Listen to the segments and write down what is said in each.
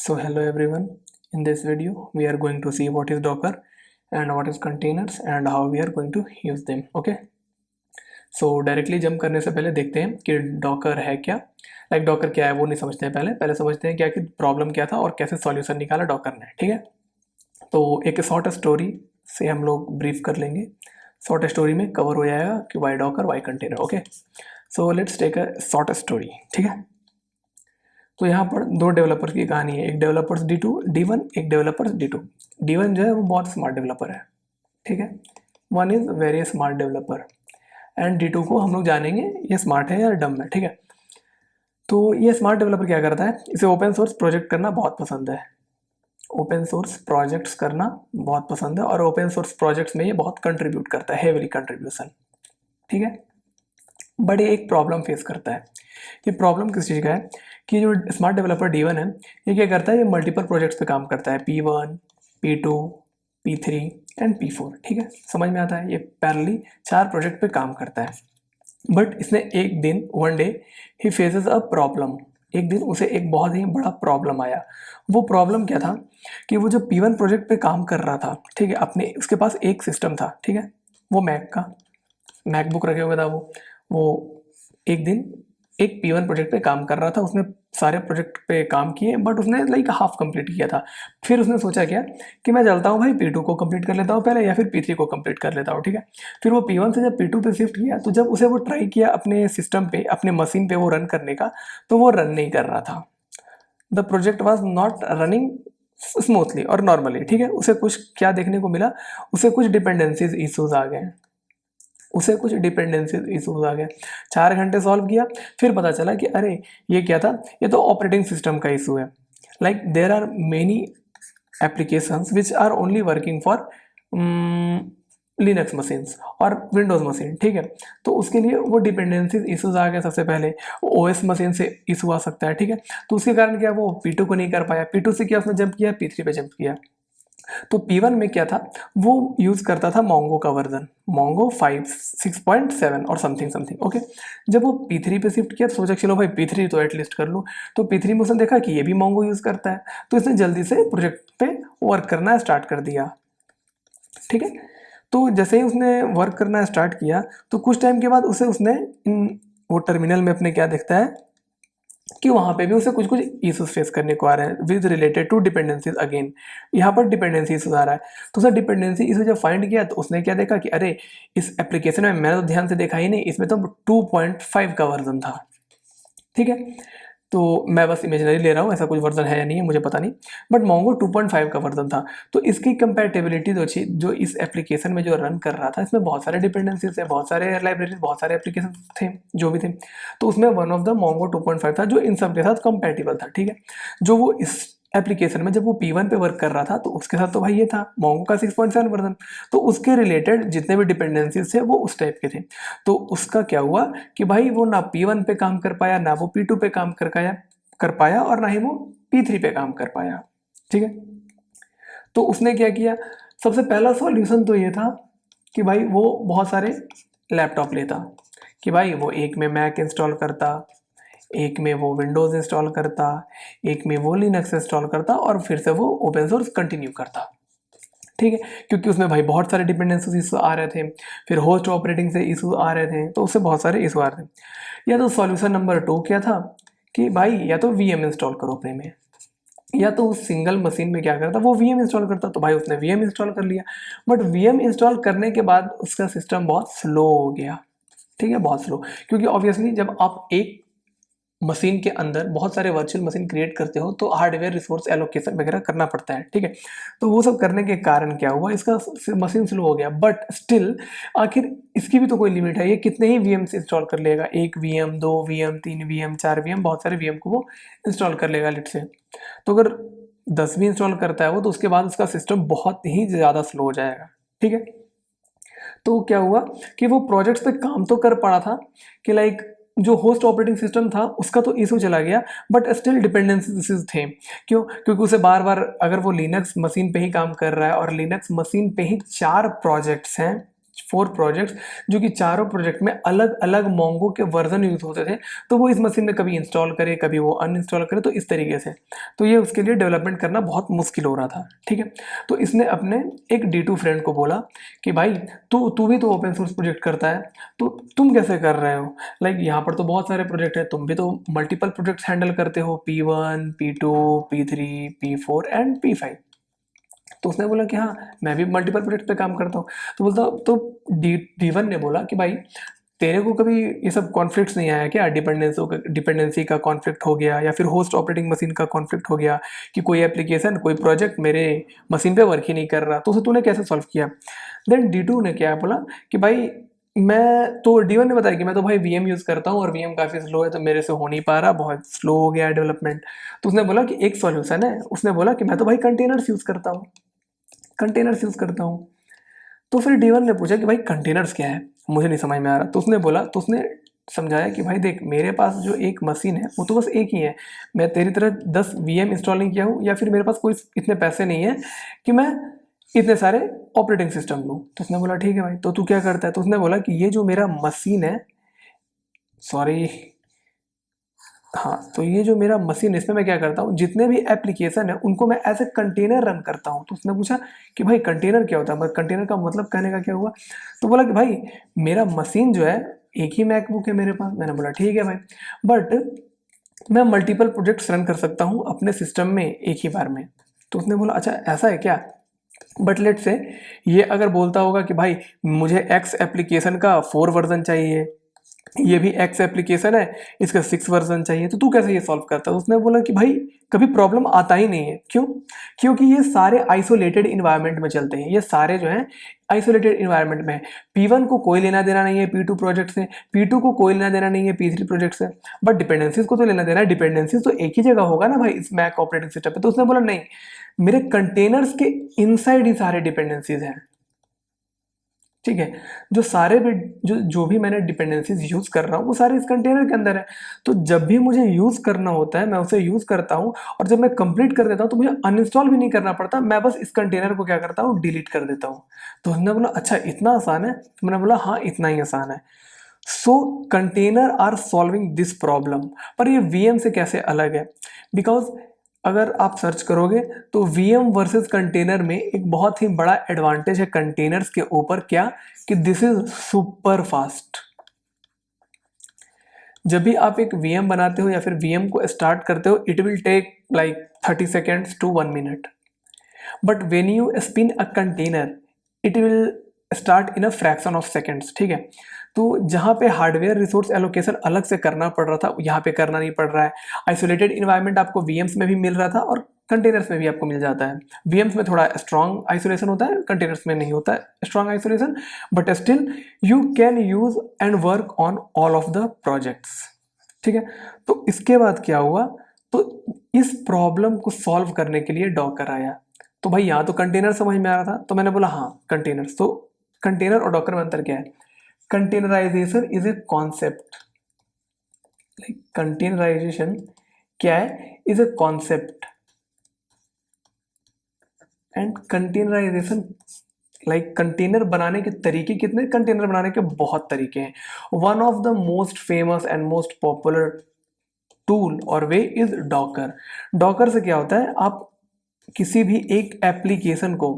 So hello everyone. In this video we are going to see what is Docker and what is containers and how we are going to use them. Okay. So directly jump करने से पहले देखते हैं कि Docker है क्या. Docker क्या है वो नहीं समझते हैं. पहले समझते हैं क्या कि प्रॉब्लम क्या था और कैसे सॉल्यूशन निकाला डॉकर ने. ठीक है. तो एक शॉर्ट स्टोरी से हम लोग ब्रीफ कर लेंगे. शॉर्ट स्टोरी में कवर हो जाएगा कि why Docker why container. Okay. So let's take a short story. ठीक है. तो यहाँ पर दो डेवलपर्स की कहानी है. एक डेवलपर्स D1, एक डेवलपर्स D2. D1 जो है वो बहुत स्मार्ट डेवलपर है. ठीक है. One is very smart developer and D2 को हम लोग जानेंगे ये स्मार्ट है या डम है. ठीक है. तो ये स्मार्ट डेवलपर क्या करता है, इसे ओपन सोर्स प्रोजेक्ट करना बहुत पसंद है. ओपन सोर्स प्रोजेक्ट्स करना बहुत पसंद है और ओपन सोर्स प्रोजेक्ट्स में ये बहुत कंट्रीब्यूट करता है, हेवीली कंट्रीब्यूशन. ठीक है. बट ये एक प्रॉब्लम फेस करता है. ये प्रॉब्लम किस चीज़ का है कि जो स्मार्ट डेवलपर D1 है ये क्या करता है, ये मल्टीपल प्रोजेक्ट्स पे काम करता है. P1, P2, P3 and P4. ठीक है. समझ में आता है. ये पैरेलली 4 प्रोजेक्ट पे काम करता है. बट इसने एक दिन one day he faces a problem. एक दिन उसे एक बहुत ही बड़ा प्रॉब्लम आया. वो प्रॉब्लम क्या था कि वो जो P1 प्रोजेक्ट पे काम कर रहा था, ठीक है, अपने उसके पास एक सिस्टम था. ठीक है. वो मैकबुक रखे हुए था. वो एक दिन एक P1 प्रोजेक्ट पे काम कर रहा था. उसने सारे प्रोजेक्ट पे काम किए बट उसने हाफ कंप्लीट किया था. फिर उसने सोचा क्या कि मैं चलता हूँ भाई P2 को कंप्लीट कर लेता हूँ पहले या फिर P3 को कंप्लीट कर लेता हूँ. ठीक है. फिर वो P1 से जब P2 पे शिफ्ट किया तो जब उसे वो ट्राई किया अपने सिस्टम पे, अपने मशीन पे वो रन करने का, तो वो रन नहीं कर रहा था. The project was not running smoothly और नॉर्मली. ठीक है. उसे कुछ क्या देखने को मिला, उसे कुछ डिपेंडेंसीज इशूज आ गए. 4 घंटे सॉल्व किया. फिर पता चला कि अरे ये क्या था, ये तो ऑपरेटिंग सिस्टम का इशू है. There are many applications which are only working for Linux machines और विंडोज़ मशीन. ठीक है. तो उसके लिए वो डिपेंडेंसीज इशूज आ गए. सबसे पहले OS मशीन से इशू आ सकता है. ठीक है. तो उसके कारण क्या, वो P2 को नहीं कर पाया. P2 से क्या उसने जंप किया, P3 पे जंप किया. तो P1 में क्या था, वो यूज़ करता था मोंगो का वर्जन, मोंगो 6.7 और समथिंग. ओके. जब वो P3 पे शिफ्ट किया तो सोचा चलो भाई P3 तो एटलीस्ट कर लूँ. तो P3 में उसने देखा कि ये भी मोंगो यूज़ करता है, तो इसने जल्दी से प्रोजेक्ट पे वर्क करना स्टार्ट कर दिया. ठीक है. तो जैसे ही उसने वर्क करना स्टार्ट किया तो कुछ टाइम के बाद उसने वो टर्मिनल में अपने क्या देखता है कि वहाँ पे भी उसे कुछ इशूज फेस करने को आ रहे हैं with related to dependencies. Again यहाँ पर डिपेंडेंसी इशूज आ रहा है. तो उसे डिपेंडेंसी इशू जब फाइंड किया तो उसने क्या देखा कि अरे इस एप्लीकेशन में मैंने तो ध्यान से देखा ही नहीं, इसमें तो 2.5 का वर्जन था. ठीक है. तो मैं बस इमेजिनरी ले रहा हूँ, ऐसा कुछ वर्जन है या नहीं है मुझे पता नहीं, बट मोंगो 2.5 का वर्जन था. तो इसकी कंपैटिबिलिटी जो इस एप्लीकेशन में जो रन कर रहा था, इसमें बहुत सारे डिपेंडेंसीज है, बहुत सारे लाइब्रेरीज, बहुत सारे एप्लीकेशन थे जो भी थे. तो उसमें वन ऑफ द मोंगो 2.5 था जो इन सब के साथ कंपैटिबल था. ठीक है. जो वो इस एप्लीकेशन में जब वो P1 पे वर्क कर रहा था तो उसके साथ तो भाई ये था मोंगो का 6.7 वर्जन. तो उसके रिलेटेड जितने भी डिपेंडेंसीज थे वो उस टाइप के थे. तो उसका क्या हुआ कि भाई वो ना P1 पे काम कर पाया, ना वो P2 पे काम कर पाया और ना ही वो P3 पे काम कर पाया. ठीक है. तो उसने क्या किया, सबसे पहला सॉल्यूशन तो ये था कि भाई वो बहुत सारे लैपटॉप लेता, कि भाई वो एक में मैक इंस्टॉल करता, एक में वो विंडोज़ इंस्टॉल करता, एक में वो लिनक्स इंस्टॉल करता और फिर से वो ओपन सोर्स कंटिन्यू करता. ठीक है. क्योंकि उसमें भाई बहुत सारे डिपेंडेंसीज इशू आ रहे थे, फिर होस्ट ऑपरेटिंग से इशू आ रहे थे, तो उससे बहुत सारे इशू आ रहे थे. या तो सॉल्यूशन नंबर 2 क्या था कि भाई या तो VM इंस्टॉल करो अपने में, या तो उस सिंगल मशीन में क्या करता, वो VM इंस्टॉल करता. तो भाई उसने VM इंस्टॉल कर लिया, बट VM इंस्टॉल करने के बाद उसका सिस्टम बहुत स्लो हो गया. ठीक है. बहुत स्लो, क्योंकि ऑब्वियसली जब आप एक मशीन के अंदर बहुत सारे वर्चुअल मशीन क्रिएट करते हो तो हार्डवेयर रिसोर्स एलोकेशन वगैरह करना पड़ता है. ठीक है. तो वो सब करने के कारण क्या हुआ, इसका मशीन स्लो हो गया. बट स्टिल आखिर इसकी भी तो कोई लिमिट है. ये कितने ही VMs इंस्टॉल कर लेगा, 1 VM, 2 VM, 3 VM, 4 VM, बहुत सारे VM को वो इंस्टॉल कर लेगा लेट से. तो अगर 10 भी इंस्टॉल करता है वो, तो उसके बाद उसका सिस्टम बहुत ही ज़्यादा स्लो हो जाएगा. ठीक है. तो क्या हुआ कि वो प्रोजेक्ट्स पे काम तो कर पड़ा था कि जो होस्ट ऑपरेटिंग सिस्टम था उसका तो इशू चला गया, बट स्टिल डिपेंडेंसीज थे. क्यों? क्योंकि उसे बार बार अगर वो लिनक्स मशीन पे ही काम कर रहा है और लिनक्स मशीन पे ही 4 प्रोजेक्ट्स हैं, 4 प्रोजेक्ट्स जो कि चारों प्रोजेक्ट में अलग अलग मोंगो के वर्जन यूज होते थे, तो वो इस मशीन में कभी इंस्टॉल करे कभी वो अनइंस्टॉल करे, तो इस तरीके से तो ये उसके लिए डेवलपमेंट करना बहुत मुश्किल हो रहा था। ठीक है, तो इसने अपने एक D2 फ्रेंड को बोला कि भाई तू भी तो ओपन सोर्स प्रोजेक्ट करता है, तो तुम कैसे कर रहे हो, लाइक यहाँ पर तो बहुत सारे प्रोजेक्ट है, तुम भी तो मल्टीपल प्रोजेक्ट्स हैंडल करते हो, P1 P2 P3 P4 and P5। तो उसने बोला कि हाँ मैं भी मल्टीपल प्रोजेक्ट पे काम करता हूँ। तो बोलता तो D1 ने बोला कि भाई तेरे को कभी ये सब कॉन्फ्लिक्ट्स नहीं आया क्या, डिपेंडेंसी का कॉन्फ्लिक्ट हो गया या फिर होस्ट ऑपरेटिंग मशीन का कॉन्फ्लिक्ट हो गया कि कोई एप्लीकेशन कोई प्रोजेक्ट मेरे मशीन पे वर्क ही नहीं कर रहा, तो उसे तूने कैसे सॉल्व किया। देन D2 ने क्या बोला कि भाई मैं तो D1 ने बताया कि मैं तो भाई VM यूज़ करता हूँ और VM काफ़ी स्लो है तो मेरे से हो नहीं पा रहा, बहुत स्लो हो गया है डेवलपमेंट। तो उसने बोला कि एक सॉल्यूशन है, उसने बोला कि मैं तो भाई कंटेनर्स यूज़ करता हूँ, कंटेनर्स यूज़ करता हूँ। तो फिर D1 ने पूछा कि भाई कंटेनर्स क्या है, मुझे नहीं समझ में आ रहा। तो उसने बोला, तो उसने समझाया कि भाई देख मेरे पास जो एक मशीन है वो तो बस एक ही है, मैं तेरी तरह 10 VM इंस्टॉल नहीं किया हूँ या फिर मेरे पास कोई इतने पैसे नहीं है कि मैं इतने सारे ऑपरेटिंग सिस्टम लूँ। तो उसने बोला ठीक है भाई, तो तू क्या करता है। तो उसने बोला कि ये जो मेरा मशीन है, सॉरी, हाँ, तो ये जो मेरा मशीन है इसमें मैं क्या करता हूँ, जितने भी एप्लीकेशन है उनको मैं एज ए कंटेनर रन करता हूँ। तो उसने पूछा कि भाई कंटेनर क्या होता है, कंटेनर का मतलब कहने का क्या हुआ। तो बोला कि भाई मेरा मशीन जो है एक ही मैकबुक है मेरे पास। मैंने बोला ठीक है भाई, बट मैं मल्टीपल प्रोजेक्ट्स रन कर सकता हूँ अपने सिस्टम में एक ही बार में। तो उसने बोला अच्छा ऐसा है क्या, बट लेट से ये अगर बोलता होगा कि भाई मुझे एक्स एप्लीकेशन का 4 वर्जन चाहिए, ये भी एक्स एप्लीकेशन है इसका 6 वर्जन चाहिए, तो तू कैसे ये सॉल्व करता है। उसने बोला कि भाई कभी प्रॉब्लम आता ही नहीं है। क्यों, क्योंकि ये सारे आइसोलेटेड इन्वायरमेंट में चलते हैं, ये सारे जो हैं आइसोलेटेड इन्वायरमेंट में है। P1 को कोई लेना देना नहीं है P2 प्रोजेक्ट से, P2 को कोई लेना देना नहीं है P3 प्रोजेक्ट से, बट डिपेंडेंसीज को तो लेना देना है। डिपेंडेंसीज तो एक ही जगह होगा ना भाई इस मैक ऑपरेटिंग सिस्टम पे। तो उसने बोला नहीं, मेरे कंटेनर्स के इनसाइड ही सारे डिपेंडेंसीज हैं। ठीक है, जो सारे भी जो भी मैंने डिपेंडेंसीज यूज कर रहा हूँ वो सारे इस कंटेनर के अंदर है। तो जब भी मुझे यूज करना होता है मैं उसे यूज करता हूँ, और जब मैं कंप्लीट कर देता हूँ तो मुझे अनइंस्टॉल भी नहीं करना पड़ता, मैं बस इस कंटेनर को क्या करता हूँ, डिलीट कर देता हूँ। तो उसने बोला अच्छा इतना आसान है। तो मैंने बोला हाँ इतना ही आसान है। So container are solving this problem. पर ये VM से कैसे अलग है, बिकॉज अगर आप सर्च करोगे तो VM वर्सेस कंटेनर में एक बहुत ही बड़ा एडवांटेज है कंटेनर्स के ऊपर, क्या, कि दिस इज सुपर फास्ट। जब भी आप एक VM बनाते हो या फिर VM को स्टार्ट करते हो it will take like 30 seconds to 1 minute, but when you spin a container it will start in a fraction of seconds. ठीक है, तो जहाँ पे हार्डवेयर रिसोर्स एलोकेशन अलग से करना पड़ रहा था यहाँ पे करना नहीं पड़ रहा है। आइसोलेटेड इन्वायरमेंट आपको VMs में भी मिल रहा था और कंटेनर्स में भी आपको मिल जाता है। VMs में थोड़ा स्ट्रॉन्ग आइसोलेशन होता है, कंटेनर्स में नहीं होता है strong isolation, but still you can use and work on all of the projects. ठीक है, तो इसके बाद क्या हुआ, तो इस प्रॉब्लम को सॉल्व करने के लिए डॉकर आया। तो भाई यहाँ तो कंटेनर समझ में आ रहा था, तो मैंने बोला हाँ कंटेनर्स। तो कंटेनर और डॉकर में अंतर क्या है, containerization is a concept, like containerization क्या है, is a concept, and containerization like container बनाने के तरीके कितने, कंटेनर बनाने के बहुत तरीके हैं। One of the most famous and most popular tool और वे इज डॉकर। डॉकर से क्या होता है, आप किसी भी एक एप्लीकेशन को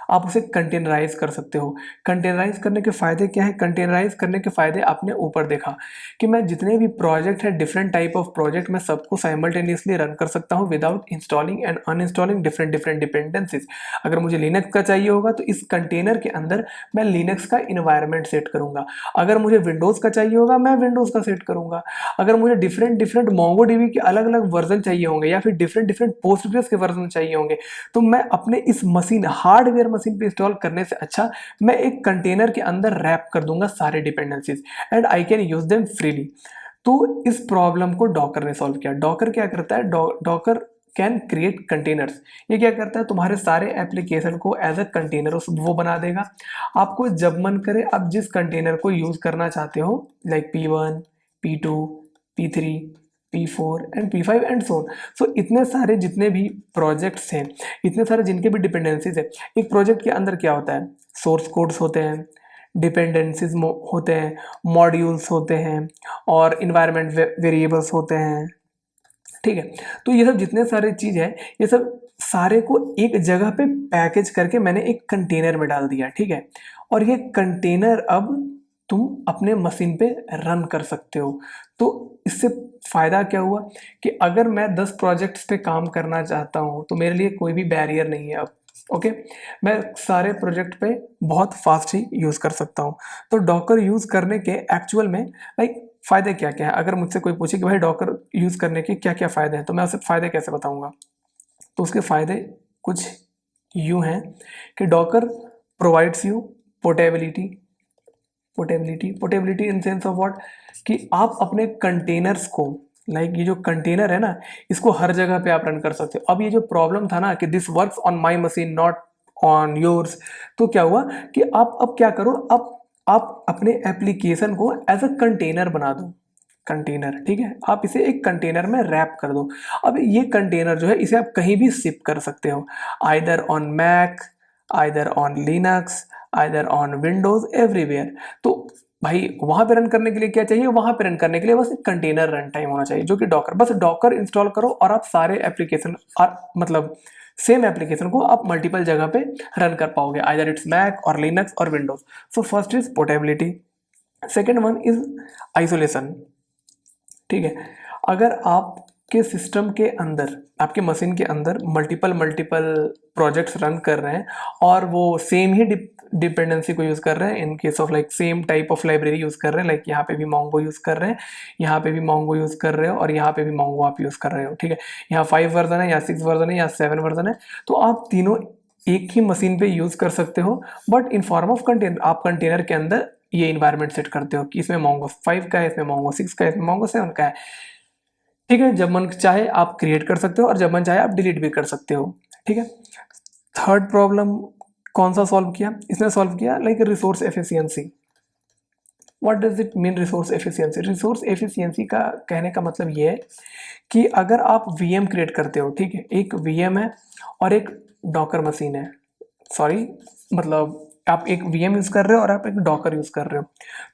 आप उसे कंटेनराइज कर सकते हो। कंटेनराइज करने के फायदे क्या है, कंटेनराइज करने के फायदे आपने ऊपर देखा कि मैं जितने भी प्रोजेक्ट है डिफरेंट टाइप ऑफ प्रोजेक्ट मैं सबको साइमल्टेनियसली रन कर सकता हूँ without installing and uninstalling different different dependencies. अगर मुझे लिनक्स का चाहिए होगा तो इस कंटेनर के अंदर मैं लिनक्स का इन्वायरमेंट सेट करूंगा, अगर मुझे विंडोज का चाहिए होगा मैं विंडोज का सेट करूंगा, अगर मुझे डिफरेंट डिफरेंट मोंगोडीबी के अलग अलग वर्जन चाहिए होंगे या फिर डिफरेंट डिफरेंट पोस्टग्रेस के वर्जन चाहिए होंगे, तो मैं अपने इस मशीन हार्डवेयर मशीन पे इंस्टॉल करने से अच्छा मैं एक कंटेनर के अंदर रैप कर दूंगा सारे dependencies and I can use them freely. तो इस प्रॉब्लम को डॉकर ने सॉल्व किया। डॉकर क्या करता है, डॉकर कैन क्रिएट कंटेनर्स। ये क्या करता है, तुम्हारे सारे एप्लीकेशन को एज अ कंटेनर वो बना देगा। आपको जब मन करे आप जिस कंटेनर को यूज करना चाहते हो, like P1 P2 P3 P4 and P5 and so इतने सारे जितने भी प्रोजेक्ट्स हैं, इतने सारे जिनके भी डिपेंडेंसीज है, एक प्रोजेक्ट के अंदर क्या होता है, सोर्स कोड्स होते हैं, डिपेंडेंसीज होते हैं, मॉड्यूल्स होते हैं और इन्वायरमेंट वेरिएबल्स होते हैं, ठीक है। तो ये सब जितने सारे चीज़ है, ये सब सारे को एक जगह पे पैकेज करके मैंने एक कंटेनर में डाल दिया, ठीक है। और ये कंटेनर अब तुम अपने मशीन पे रन कर सकते हो। तो इससे फ़ायदा क्या हुआ कि अगर मैं 10 प्रोजेक्ट्स पे काम करना चाहता हूँ तो मेरे लिए कोई भी बैरियर नहीं है अब, ओके। मैं सारे प्रोजेक्ट पे बहुत फास्ट ही यूज़ कर सकता हूँ। तो डॉकर यूज़ करने के एक्चुअल में लाइक फ़ायदे क्या क्या है। अगर मुझसे कोई पूछे कि भाई डॉकर यूज़ करने के क्या क्या फ़ायदे हैं, तो मैं उसे फ़ायदे कैसे बताऊँगा। तो उसके फ़ायदे कुछ यूँ हैं कि Docker provides you portability, portability in sense of what, कि आप अपने कंटेनर्स को, लाइक ये जो कंटेनर है ना, इसको हर जगह पे आप रन कर सकते हो। अब ये जो प्रॉब्लम था ना कि this works on my machine not on yours, तो क्या हुआ कि आप अब क्या करो, अब आप अपने एप्लीकेशन को एज अ कंटेनर बना दो, कंटेनर, ठीक है। आप इसे एक कंटेनर में रैप कर दो। अब ये कंटेनर जो है इसे आप कहीं भी शिप कर सकते हो, either on Mac, either on Linux, either on Windows, everywhere. तो भाई वहां पे रन करने के लिए क्या चाहिए, वहां पे रन करने के लिए बस एक कंटेनर रन टाइम होना चाहिए, जो कि डॉकर, बस डॉकर इंस्टॉल करो और आप सारे एप्लीकेशन, मतलब सेम एप्लीकेशन को आप मल्टीपल जगह पे रन कर पाओगे, आइदर इट्स मैक और लिनक्स और Windows. So first is portability, second one is isolation, ठीक है। अगर आपके सिस्टम के अंदर, आपके मशीन के अंदर मल्टीपल प्रोजेक्ट्स रन कर रहे हैं और वो सेम ही डिपेंडेंसी को यूज़ कर रहे हैं, in case of like same type of library use कर रहे हैं, लाइक यहाँ पे भी मोंगो यूज़ कर रहे हैं, यहाँ पे भी मोंगो यूज़ कर रहे हो और यहाँ पे भी मोंगो आप यूज़ कर रहे हो, ठीक है। यहाँ 5 वर्जन है, यहाँ 6 वर्जन है, यहाँ 7 वर्जन है, तो आप तीनों एक ही मशीन पे यूज़ कर सकते हो, but in form of container. आप कंटेनर के अंदर ये इन्वायरमेंट सेट करते हो कि इसमें मोंगो 5 का है, इसमें मोंगो 6 का है, इसमें मोंगो 7 का है, ठीक है। जब मन चाहे आप क्रिएट कर सकते हो और जब मन चाहे आप डिलीट भी कर सकते हो, ठीक है। थर्ड प्रॉब्लम कौन सा सॉल्व किया, इसने सॉल्व किया like resource efficiency. What does it mean resource efficiency? Resource efficiency का कहने का मतलब ये है कि अगर आप वीएम क्रिएट करते हो, ठीक है, एक वीएम है और एक डॉकर मशीन है, सॉरी मतलब आप एक वीएम यूज़ कर रहे हो और आप एक डॉकर यूज़ कर रहे हो।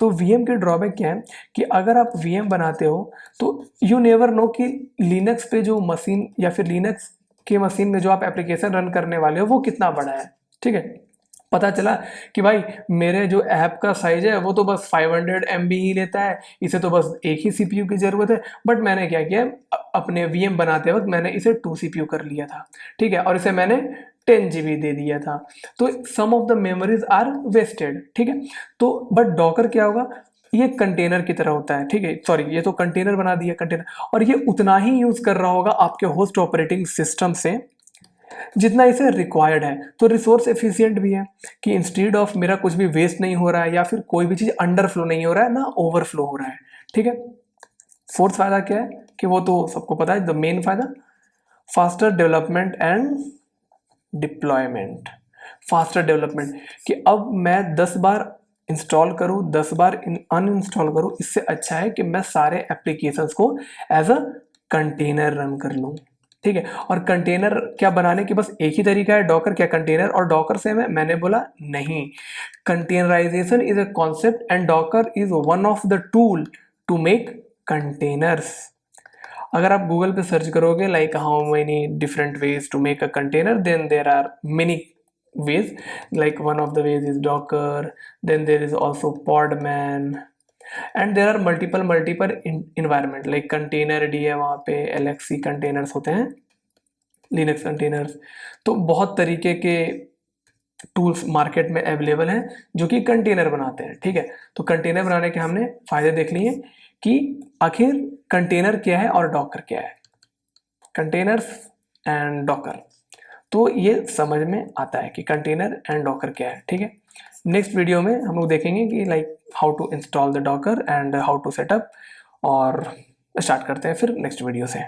तो वीएम के ड्रॉबैक क्या है कि अगर आप वीएम बनाते हो तो यू नेवर नो कि लिनक्स पे जो मशीन या फिर लिनक्स के मशीन में जो आप एप्लीकेशन रन करने वाले हो वो कितना बड़ा है, ठीक है। पता चला कि भाई मेरे जो ऐप का साइज है वो तो बस 500 MB ही लेता है, इसे तो बस एक ही CPU की ज़रूरत है, बट मैंने क्या किया, अपने VM बनाते वक्त मैंने इसे 2 CPU कर लिया था, ठीक है, और इसे मैंने 10 GB दे दिया था, तो some of the memories are wasted, ठीक है। तो बट डॉकर क्या होगा, ये कंटेनर की तरह होता है, ठीक है, सॉरी ये तो कंटेनर बना दिया कंटेनर, और ये उतना ही यूज़ कर रहा होगा आपके होस्ट ऑपरेटिंग सिस्टम से जितना इसे रिक्वायर्ड है। तो रिसोर्स एफिशिएंट भी है कि इंस्टेड ऑफ मेरा कुछ भी वेस्ट नहीं हो रहा है या फिर कोई भी चीज़ अंडरफ्लो नहीं हो रहा है ना ओवरफ्लो हो रहा है, ठीक है। फोर्थ फायदा क्या है कि वो तो सबको पता है, द मेन फायदा faster development and deployment. Faster development कि अब मैं 10 बार इंस्टॉल करूँ 10 बार अनइंस्टॉल करूँ, इससे अच्छा है कि मैं सारे एप्लीकेशंस को एज अ कंटेनर रन कर लूँ, ठीक है। और कंटेनर क्या बनाने की बस एक ही तरीका है, डॉकर क्या कंटेनर और डॉकर सेम है? मैंने बोला नहीं, containerization is a concept and Docker is one of the tool to make containers. अगर आप गूगल पे सर्च करोगे like how many different ways to make a container, then there are many ways, like one of the ways is docker, then there is also podman, and there are multiple environment like containerd है, वहाँ पे lxc containers होते हैं, Linux containers. तो बहुत तरीके के tools market में अवेलेबल हैं जो कि कंटेनर बनाते हैं, ठीक है। तो कंटेनर बनाने के हमने फायदे देख लिए कि आखिर कंटेनर क्या है और डॉकर क्या है, कंटेनर्स एंड डॉकर। तो ये समझ में आता है कि कंटेनर एंड डॉकर क्या है, ठीक है। नेक्स्ट वीडियो में हम लोग देखेंगे कि like how to install the Docker and how to setup, और स्टार्ट करते हैं फिर नेक्स्ट वीडियो से।